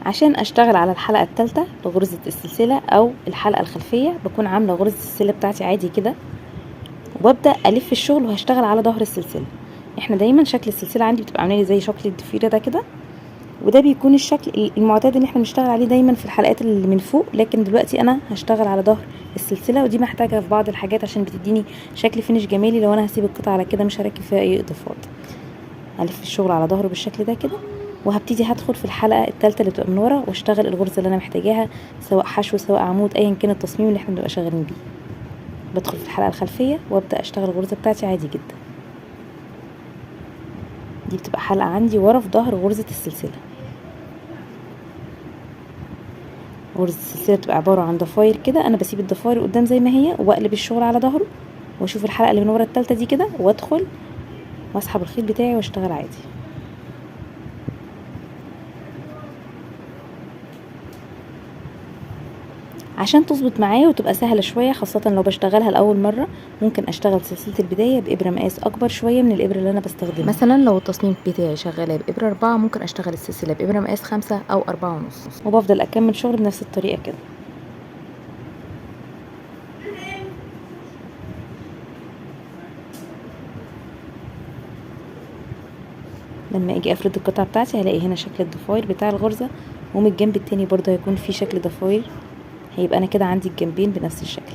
عشان اشتغل على الحلقة الثالثة لغرزة السلسلة او الحلقة الخلفية بكون عاملة غرزة السلسلة بتاعتي عادي كده، وببدأ الف الشغل وهشتغل على ظهر السلسلة. احنا دايما شكل السلسلة عندي بتبقى عاملة زي شكل الضفيرة ده كده، وده بيكون الشكل المعتاد اللي احنا بنشتغل عليه دايما في الحلقات اللي من فوق. لكن دلوقتي انا هشتغل على ظهر السلسلة، ودي محتاجة في بعض الحاجات عشان بتديني شكل فينش جمالي. لو انا هسيب القطعة على كده مش هركب فيها اي اضافات. هلف الشغل على ظهره بالشكل ده كده، وهبتدي هدخل في الحلقة الثالثة اللي بتبقى من ورا واشتغل الغرزة اللي انا محتاجاها، سواء حشو سواء عمود ايا كان التصميم اللي احنا بنبقى شغالين بيه. بدخل في الحلقة الخلفية وابدأ اشتغل الغرزة بتاعتي عادي جدا. دي بتبقى حلقة عندي ورا في ظهر غرزة السلسلة. غرزة السلسلة بتبقى عبارة عن ضفاير كده، انا بسيب الضفاير قدام زي ما هي واقلب الشغل على ظهره، واشوف الحلقة اللي من ورا الثالثة دي كده وادخل واسحب الخيط بتاعي واشتغل عادي. عشان تظبط معايا وتبقى سهلة شوية، خاصة لو بشتغلها لأول مرة، ممكن اشتغل سلسلة البداية بإبرة مقاس اكبر شوية من الإبرة اللي انا بستخدمها. مثلا لو التصميم بتاعي شغالة بإبرة 4 ممكن اشتغل السلسلة بإبرة مقاس 5 او 4.5، وبفضل اكمل شغل بنفس الطريقة كده. لما اجي افرد القطعة بتاعتي هلاقي هنا شكل الضفاير بتاع الغرزة، ومن الجنب التاني برضه هيكون في شكل ضفاير. هيبقى انا كده عندي الجنبين بنفس الشكل.